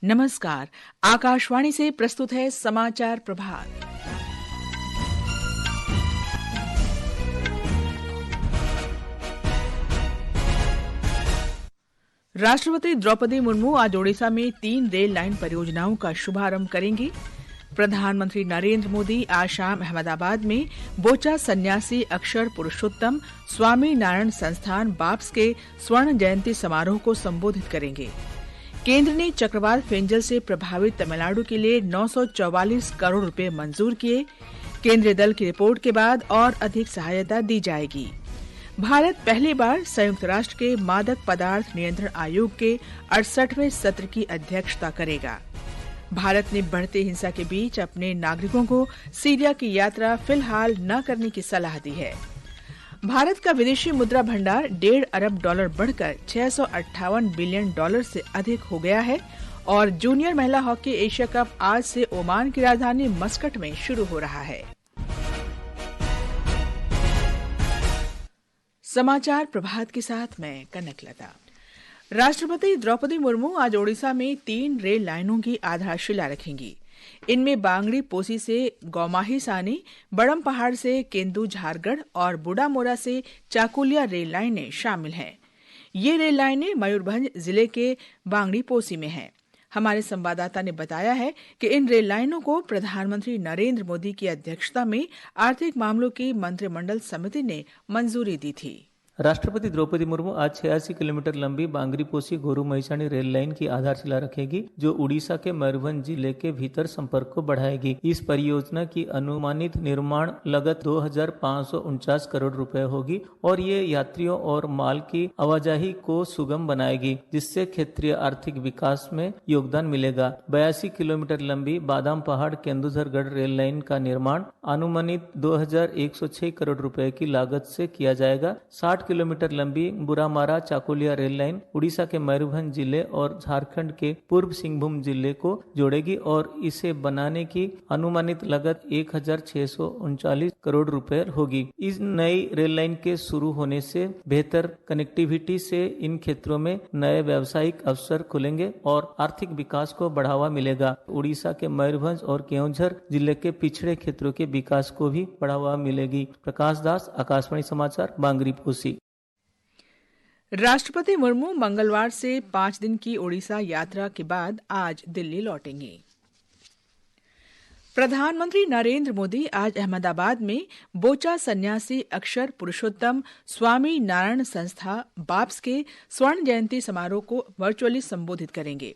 नमस्कार। आकाशवाणी से प्रस्तुत है समाचार प्रभात। राष्ट्रपति द्रौपदी मुर्मू आज ओडिशा में 3 रेल लाइन परियोजनाओं का शुभारंभ करेंगी। प्रधानमंत्री नरेंद्र मोदी आज शाम अहमदाबाद में बोचा सन्यासी अक्षर पुरुषोत्तम स्वामी नारायण संस्थान बाप्स के स्वर्ण जयंती समारोह को संबोधित करेंगे। केंद्र ने चक्रवात फेंजल से प्रभावित तमिलनाडु के लिए 944 करोड़ रुपए मंजूर किए। केंद्रीय दल की रिपोर्ट के बाद और अधिक सहायता दी जाएगी। भारत पहली बार संयुक्त राष्ट्र के मादक पदार्थ नियंत्रण आयोग के 68वें सत्र की अध्यक्षता करेगा। भारत ने बढ़ती हिंसा के बीच अपने नागरिकों को सीरिया की यात्रा फिलहाल न करने की सलाह दी है। भारत का विदेशी मुद्रा भंडार $1.5 अरब बढ़कर $658 बिलियन से अधिक हो गया है और जूनियर महिला हॉकी एशिया कप आज से ओमान की राजधानी मस्कट में शुरू हो रहा है। समाचार प्रभात के साथ मैं कनकलता। राष्ट्रपति द्रौपदी मुर्मू आज ओडिशा में 3 रेल लाइनों की आधारशिला रखेंगी। इनमें बांगड़ी पोसी से गौमाही सानी, बड़म पहाड़ से केंदू झारगढ़ और बुडामोरा से चाकुलिया रेल लाइनें शामिल हैं। ये रेल लाइनें मयूरभंज जिले के बांगड़ी पोसी में हैं। हमारे संवाददाता ने बताया है कि इन रेल लाइनों को प्रधानमंत्री नरेंद्र मोदी की अध्यक्षता में आर्थिक मामलों की मंत्रिमंडल समिति ने मंजूरी दी थी। राष्ट्रपति द्रौपदी मुर्मू आज 86 किलोमीटर लंबी बांगरी पोसी गोरू महिसाणी रेल लाइन की आधारशिला रखेगी, जो उड़ीसा के मयूरभंज जिले के भीतर संपर्क को बढ़ाएगी। इस परियोजना की अनुमानित निर्माण लागत 2,549 करोड़ रुपए होगी और ये यात्रियों और माल की आवाजाही को सुगम बनाएगी, जिससे क्षेत्रीय आर्थिक विकास में योगदान मिलेगा। 82 किलोमीटर लंबी बादाम पहाड़ केंदुझरगढ़ रेल लाइन का निर्माण अनुमानित 2,106 करोड़ रुपए की लागत से किया जाएगा। 60 किलोमीटर लंबी बुरामारा चाकुलिया रेल लाइन उड़ीसा के मयूरभंज जिले और झारखंड के पूर्व सिंहभूम जिले को जोड़ेगी और इसे बनाने की अनुमानित लागत 1,639 करोड़ रुपए होगी। इस नई रेल लाइन के शुरू होने से बेहतर कनेक्टिविटी से इन क्षेत्रों में नए व्यावसायिक अवसर खुलेंगे और आर्थिक विकास को बढ़ावा मिलेगा। उड़ीसा के मयूरभंज और केओंझर जिले के पिछड़े क्षेत्रों के विकास को भी बढ़ावा मिलेगी। प्रकाश दास, आकाशवाणी समाचार, बांगरी पोसी। राष्ट्रपति मुर्मू मंगलवार से 5 दिन की ओडिशा यात्रा के बाद आज दिल्ली लौटेंगे। प्रधानमंत्री नरेंद्र मोदी आज अहमदाबाद में बोचा सन्यासी अक्षर पुरुषोत्तम स्वामी नारायण संस्था बाप्स के स्वर्ण जयंती समारोह को वर्चुअली संबोधित करेंगे।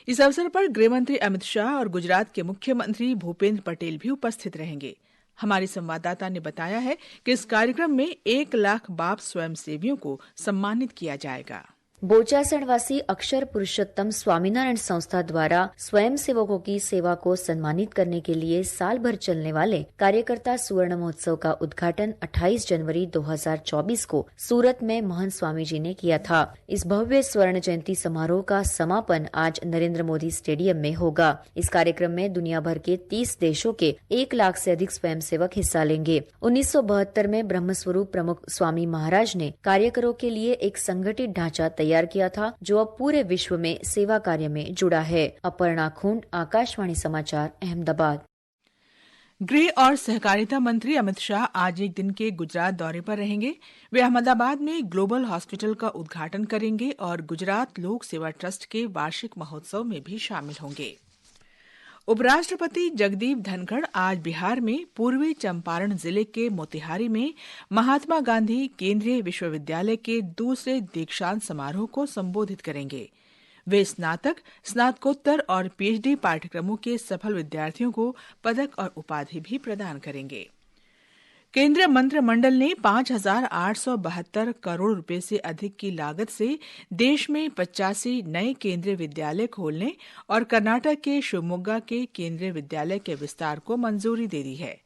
इस अवसर पर गृहमंत्री अमित शाह और गुजरात के मुख्यमंत्री भूपेंद्र पटेल भी उपस्थित रहेंगे। हमारी संवाददाता ने बताया है कि इस कार्यक्रम में 1 लाख बाप स्वयंसेवियों को सम्मानित किया जाएगा। बोचासणवासी अक्षर पुरुषोत्तम स्वामीनारायण संस्था द्वारा स्वयं सेवकों की सेवा को सम्मानित करने के लिए साल भर चलने वाले कार्यकर्ता सुवर्ण महोत्सव का उद्घाटन 28 जनवरी 2024 को सूरत में महंत स्वामी जी ने किया था। इस भव्य स्वर्ण जयंती समारोह का समापन आज नरेंद्र मोदी स्टेडियम में होगा। इस कार्यक्रम में दुनिया भर के 30 देशों के 1 लाख से अधिक स्वयंसेवक हिस्सा लेंगे। 1972 में ब्रह्मस्वरूप प्रमुख स्वामी महाराज ने कार्यकरों के लिए एक संगठित ढांचा तैयार किया था, जो अब पूरे विश्व में सेवा कार्य में जुड़ा है। अपर्णा खुंड, आकाशवाणी समाचार, अहमदाबाद। गृह और सहकारिता मंत्री अमित शाह आज एक दिन के गुजरात दौरे पर रहेंगे। वे अहमदाबाद में ग्लोबल हॉस्पिटल का उद्घाटन करेंगे और गुजरात लोक सेवा ट्रस्ट के वार्षिक महोत्सव में भी शामिल होंगे। उपराष्ट्रपति जगदीप धनखड़ आज बिहार में पूर्वी चंपारण जिले के मोतिहारी में महात्मा गांधी केंद्रीय विश्वविद्यालय के दूसरे दीक्षांत समारोह को संबोधित करेंगे। वे स्नातक, स्नातकोत्तर और पीएचडी पाठ्यक्रमों के सफल विद्यार्थियों को पदक और उपाधि भी प्रदान करेंगे। केंद्रीय मंत्रिमंडल ने 5,872 करोड़ रुपए से अधिक की लागत से देश में 85 नए केंद्रीय विद्यालय खोलने और कर्नाटक के शिवमोगा के केंद्रीय विद्यालय के विस्तार को मंजूरी दे दी है।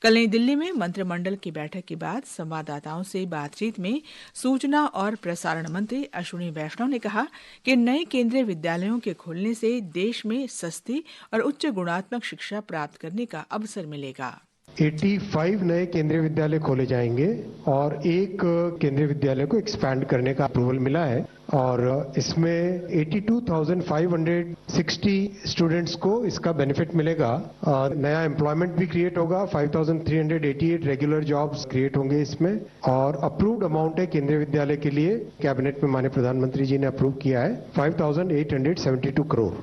कल नई दिल्ली में मंत्रिमंडल की बैठक के बाद संवाददाताओं से बातचीत में सूचना और प्रसारण मंत्री अश्विनी वैष्णव ने कहा कि नए केंद्रीय विद्यालयों के खुलने से देश में सस्ती और उच्च गुणात्मक शिक्षा प्राप्त करने का अवसर मिलेगा। 85 नए केंद्रीय विद्यालय खोले जाएंगे और एक केंद्रीय विद्यालय को एक्सपैंड करने का अप्रूवल मिला है और इसमें 82,560 स्टूडेंट्स को इसका बेनिफिट मिलेगा। नया एम्प्लॉयमेंट भी क्रिएट होगा, 5,388 रेगुलर जॉब्स क्रिएट होंगे इसमें और अप्रूव्ड अमाउंट है केंद्रीय विद्यालय के लिए, कैबिनेट में माननीय प्रधानमंत्री जी ने अप्रूव किया है 5,872 करोड़।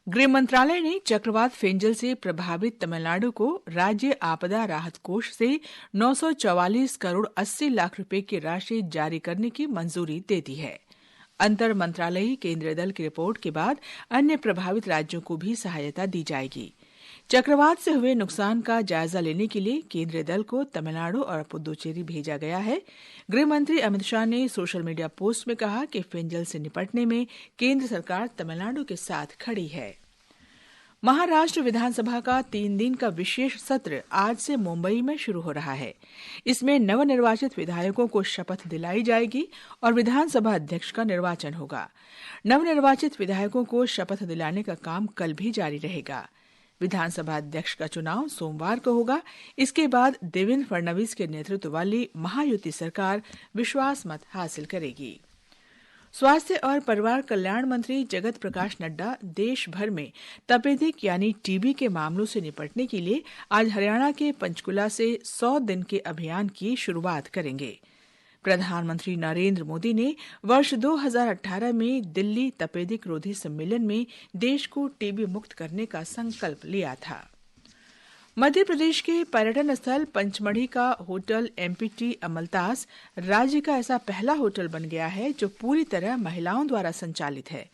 गृह मंत्रालय ने चक्रवात फेंजल से प्रभावित तमिलनाडु को राज्य आपदा राहत कोष से 944 करोड़ 80 लाख रुपए की राशि जारी करने की मंजूरी दे दी है। अंतर मंत्रालयी केंद्रीय दल की रिपोर्ट के बाद अन्य प्रभावित राज्यों को भी सहायता दी जाएगी। चक्रवात से हुए नुकसान का जायजा लेने के लिए केंद्रीय दल को तमिलनाडु और पुदुचेरी भेजा गया है। गृह मंत्री अमित शाह ने सोशल मीडिया पोस्ट में कहा कि फेंजल से निपटने में केंद्र सरकार तमिलनाडु के साथ खड़ी है। महाराष्ट्र विधानसभा का 3 दिन का विशेष सत्र आज से मुंबई में शुरू हो रहा है। इसमें नवनिर्वाचित विधायकों को शपथ दिलाई जाएगी और विधानसभा अध्यक्ष का निर्वाचन होगा। नवनिर्वाचित विधायकों को शपथ दिलाने का काम कल भी जारी रहेगा। विधानसभा अध्यक्ष का चुनाव सोमवार को होगा। इसके बाद देवेंद्र फडणवीस के नेतृत्व वाली महायुति सरकार विश्वास मत हासिल करेगी। स्वास्थ्य और परिवार कल्याण मंत्री जगत प्रकाश नड्डा देश भर में तपेदिक यानी टीबी के मामलों से निपटने के लिए आज हरियाणा के पंचकुला से 100 दिन के अभियान की शुरुआत करेंगे। प्रधानमंत्री नरेंद्र मोदी ने वर्ष 2018 में दिल्ली तपेदिक रोधी सम्मेलन में देश को टीबी मुक्त करने का संकल्प लिया था। मध्य प्रदेश के पर्यटन स्थल पंचमढ़ी का होटल एमपीटी अमलतास राज्य का ऐसा पहला होटल बन गया है जो पूरी तरह महिलाओं द्वारा संचालित है।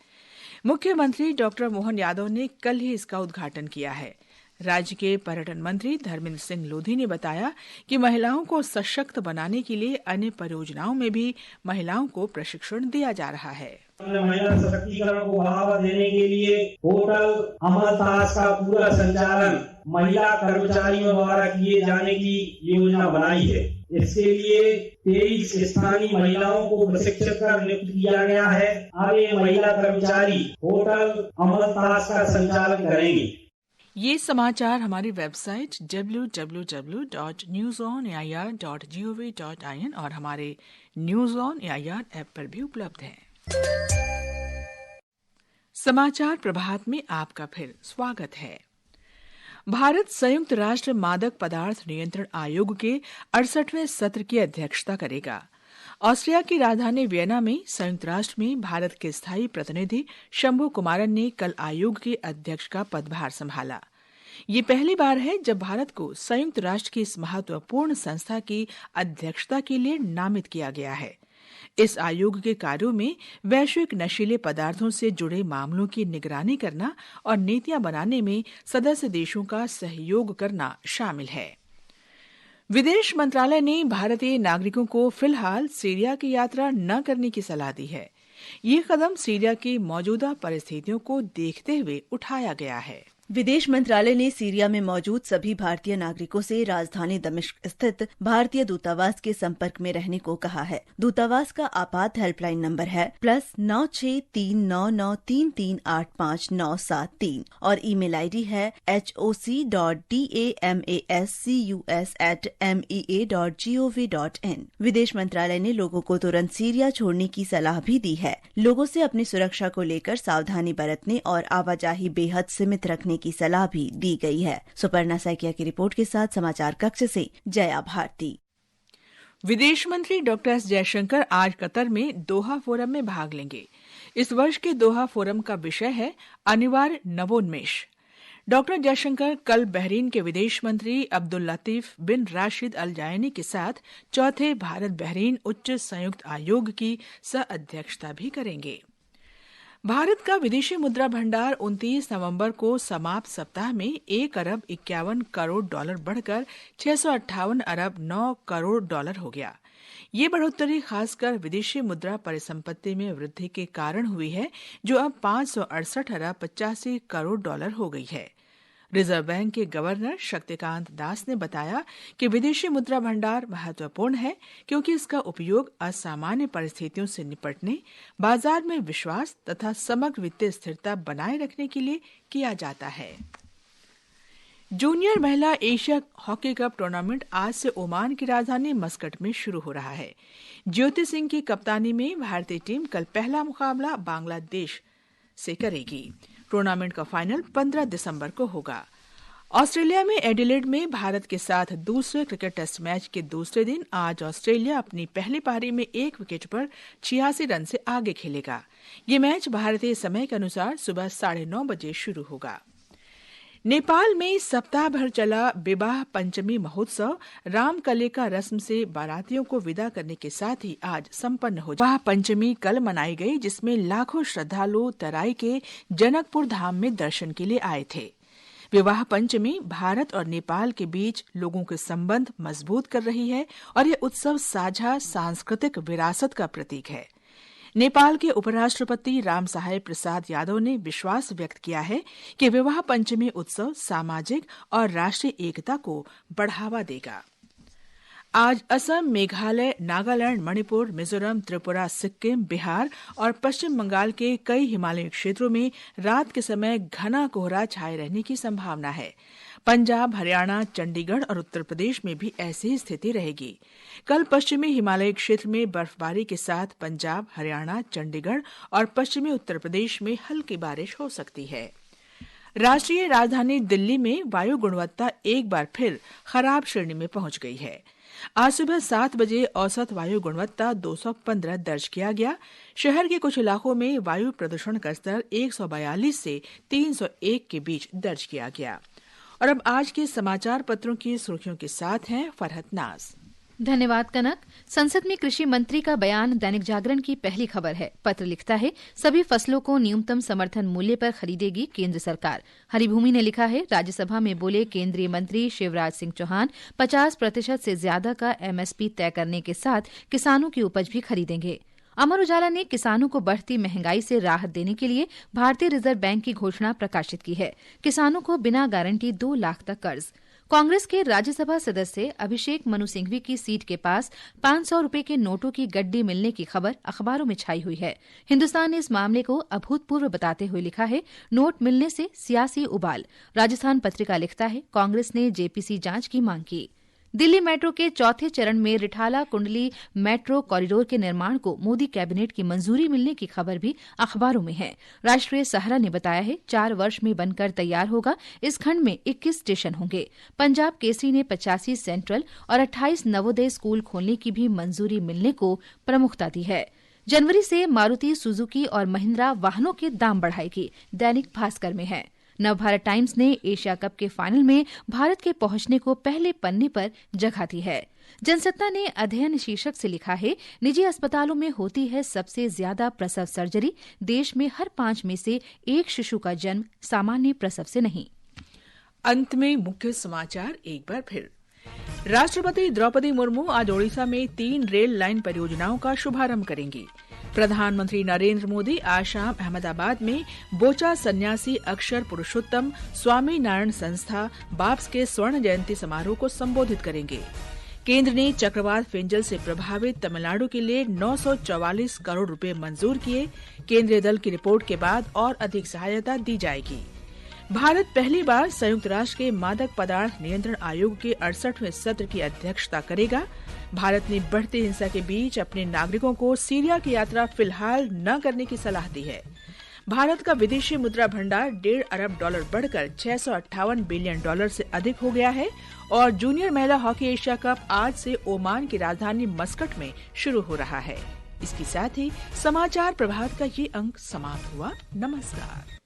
मुख्यमंत्री डॉक्टर मोहन यादव ने कल ही इसका उद्घाटन किया है। राज्य के पर्यटन मंत्री धर्मेंद्र सिंह लोधी ने बताया कि महिलाओं को सशक्त बनाने के लिए अन्य परियोजनाओं में भी महिलाओं को प्रशिक्षण दिया जा रहा है। महिला सशक्तिकरण को बढ़ावा देने के लिए होटल अमलतास का पूरा संचालन महिला कर्मचारियों द्वारा किए जाने की योजना बनाई है। इसके लिए 23 स्थानीय महिलाओं को प्रशिक्षित कर नियुक्त किया गया है। अब ये महिला कर्मचारी होटल अमलतास का संचालन करेंगे। ये समाचार हमारी वेबसाइट www.newsonair.gov.in और हमारे न्यूज ऑन एआईआर ऐप पर भी उपलब्ध हैं। समाचार प्रभात में आपका फिर स्वागत है। भारत संयुक्त राष्ट्र मादक पदार्थ नियंत्रण आयोग के 68वें सत्र की अध्यक्षता करेगा। ऑस्ट्रिया की राजधानी वियना में संयुक्त राष्ट्र में भारत के स्थायी प्रतिनिधि शंभू कुमारन ने कल आयोग के अध्यक्ष का पदभार संभाला। ये पहली बार है जब भारत को संयुक्त राष्ट्र की इस महत्वपूर्ण संस्था की अध्यक्षता के लिए नामित किया गया है। इस आयोग के कार्यों में वैश्विक नशीले पदार्थों से जुड़े मामलों की निगरानी करना और नीतियां बनाने में सदस्य देशों का सहयोग करना शामिल है। विदेश मंत्रालय ने भारतीय नागरिकों को फिलहाल सीरिया की यात्रा न करने की सलाह दी है। ये कदम सीरिया की मौजूदा परिस्थितियों को देखते हुए उठाया गया है। विदेश मंत्रालय ने सीरिया में मौजूद सभी भारतीय नागरिकों से राजधानी दमिश्क स्थित भारतीय दूतावास के संपर्क में रहने को कहा है। दूतावास का आपात हेल्पलाइन नंबर है +963993385973 और ईमेल आईडी है hoc.damascus@mea.gov.in। विदेश मंत्रालय ने लोगों को तुरंत सीरिया छोड़ने की सलाह भी दी है। लोगों से अपनी सुरक्षा को लेकर सावधानी बरतने और आवाजाही बेहद सीमित रखने की सलाह भी दी गई है। सुपर्णा सैकिया की रिपोर्ट के साथ समाचार कक्ष से जया भारती। विदेश मंत्री डॉक्टर एस जयशंकर आज कतर में दोहा फोरम में भाग लेंगे। इस वर्ष के दोहा फोरम का विषय है अनिवार्य नवोन्मेष। डॉक्टर जयशंकर कल बहरीन के विदेश मंत्री अब्दुल लतीफ बिन राशिद अल जायनी के साथ चौथे भारत बहरीन उच्च संयुक्त आयोग की सह अध्यक्षता भी करेंगे। भारत का विदेशी मुद्रा भंडार 29 नवंबर को समाप्त सप्ताह में 1 अरब 51 करोड़ डॉलर बढ़कर 658 अरब 9 करोड़ डॉलर हो गया। ये बढ़ोतरी खासकर विदेशी मुद्रा परिसंपत्ति में वृद्धि के कारण हुई है, जो अब 568 अरब 85 करोड़ डॉलर हो गई है। रिजर्व बैंक के गवर्नर शक्तिकांत दास ने बताया कि विदेशी मुद्रा भंडार महत्वपूर्ण है क्योंकि इसका उपयोग असामान्य परिस्थितियों से निपटने, बाजार में विश्वास तथा समग्र वित्तीय स्थिरता बनाए रखने के लिए किया जाता है। जूनियर महिला एशिया हॉकी कप टूर्नामेंट आज से ओमान की राजधानी मस्कट में शुरू हो रहा है। ज्योति सिंह की कप्तानी में भारतीय टीम कल पहला मुकाबला बांग्लादेश से करेगी। टूर्नामेंट का फाइनल 15 दिसंबर को होगा। ऑस्ट्रेलिया में एडिलेड में भारत के साथ दूसरे क्रिकेट टेस्ट मैच के दूसरे दिन आज ऑस्ट्रेलिया अपनी पहली पारी में 1 विकेट पर 86 रन से आगे खेलेगा। ये मैच भारतीय समय के अनुसार सुबह 9:30 बजे शुरू होगा। नेपाल में सप्ताह भर चला विवाह पंचमी महोत्सव रामकलिका रस्म से बारातियों को विदा करने के साथ ही आज संपन्न हो गया। विवाह पंचमी कल मनाई गई, जिसमें लाखों श्रद्धालु तराई के जनकपुर धाम में दर्शन के लिए आए थे। विवाह पंचमी भारत और नेपाल के बीच लोगों के संबंध मजबूत कर रही है और यह उत्सव साझा सांस्कृतिक विरासत का प्रतीक है। नेपाल के उपराष्ट्रपति रामसहाय प्रसाद यादव ने विश्वास व्यक्त किया है कि विवाह पंचमी उत्सव सामाजिक और राष्ट्रीय एकता को बढ़ावा देगा। आज असम, मेघालय, नागालैंड, मणिपुर, मिजोरम, त्रिपुरा, सिक्किम, बिहार और पश्चिम बंगाल के कई हिमालयी क्षेत्रों में रात के समय घना कोहरा छाए रहने की संभावना है। पंजाब, हरियाणा, चंडीगढ़ और उत्तर प्रदेश में भी ऐसी ही स्थिति रहेगी। कल पश्चिमी हिमालयी क्षेत्र में बर्फबारी के साथ पंजाब, हरियाणा, चंडीगढ़ और पश्चिमी उत्तर प्रदेश में हल्की बारिश हो सकती है। राष्ट्रीय राजधानी दिल्ली में वायु गुणवत्ता एक बार फिर खराब श्रेणी में पहुंच गई है। आज सुबह 7 बजे औसत वायु गुणवत्ता 215 दर्ज किया गया। शहर के कुछ इलाकों में वायु प्रदूषण का स्तर 142 से 301 के बीच दर्ज किया गया। और अब आज के समाचार पत्रों की सुर्खियों के साथ हैं फरहत नाज। धन्यवाद कनक। संसद में कृषि मंत्री का बयान दैनिक जागरण की पहली खबर है। पत्र लिखता है, सभी फसलों को न्यूनतम समर्थन मूल्य पर खरीदेगी केंद्र सरकार। हरिभूमि ने लिखा है, राज्यसभा में बोले केंद्रीय मंत्री शिवराज सिंह चौहान 50% से ज्यादा का एमएसपी तय करने के साथ किसानों की उपज भी खरीदेंगे। अमर उजाला ने किसानों को बढ़ती महंगाई से राहत देने के लिए भारतीय रिजर्व बैंक की घोषणा प्रकाशित की है। किसानों को बिना गारंटी 2 लाख तक कर्ज। कांग्रेस के राज्यसभा सदस्य अभिषेक मनु सिंघवी की सीट के पास 500 रुपए के नोटों की गड्डी मिलने की खबर अखबारों में छाई हुई है। हिन्दुस्तान ने इस मामले को अभूतपूर्व बताते हुए लिखा है, नोट मिलने से सियासी उबाल। राजस्थान पत्रिका लिखता है, कांग्रेस ने जेपीसी जांच की मांग की। दिल्ली मेट्रो के चौथे चरण में रिठाला कुंडली मेट्रो कॉरिडोर के निर्माण को मोदी कैबिनेट की मंजूरी मिलने की खबर भी अखबारों में है। राष्ट्रीय सहारा ने बताया है, 4 वर्ष में बनकर तैयार होगा। इस खंड में 21 स्टेशन होंगे। पंजाब केसरी ने 85 सेंट्रल और 28 नवोदय स्कूल खोलने की भी मंजूरी मिलने को प्रमुखता दी है। जनवरी से मारुति, सुजुकी और महिंद्रा वाहनों के दाम बढ़ाएगी। दैनिक भास्कर में है। नवभारत टाइम्स ने एशिया कप के फाइनल में भारत के पहुंचने को पहले पन्ने पर जगह दी है। जनसत्ता ने अध्ययन शीर्षक से लिखा है, निजी अस्पतालों में होती है सबसे ज्यादा प्रसव सर्जरी। देश में हर 5 में से 1 शिशु का जन्म सामान्य प्रसव से नहीं। अंत में मुख्य समाचार एक बार फिर। राष्ट्रपति द्रौपदी मुर्मू आज ओडिशा में 3 रेल लाइन परियोजनाओं का शुभारंभ करेंगी। प्रधानमंत्री नरेंद्र मोदी आज शाम अहमदाबाद में बोचा सन्यासी अक्षर पुरुषोत्तम स्वामी नारायण संस्था बाप्स के स्वर्ण जयंती समारोह को संबोधित करेंगे। केंद्र ने चक्रवात फिंजल से प्रभावित तमिलनाडु के लिए 944 करोड़ रुपए मंजूर किए। केंद्रीय दल की रिपोर्ट के बाद और अधिक सहायता दी जाएगी। भारत पहली बार संयुक्त राष्ट्र के मादक पदार्थ नियंत्रण आयोग के 68वें सत्र की अध्यक्षता करेगा। भारत ने बढ़ती हिंसा के बीच अपने नागरिकों को सीरिया की यात्रा फिलहाल न करने की सलाह दी है। भारत का विदेशी मुद्रा भंडार $1.5 अरब बढ़कर $658 बिलियन से अधिक हो गया है। और जूनियर महिला हॉकी एशिया कप आज से ओमान की राजधानी मस्कट में शुरू हो रहा है। इसके साथ ही समाचार प्रभात का ये अंक समाप्त हुआ। नमस्कार।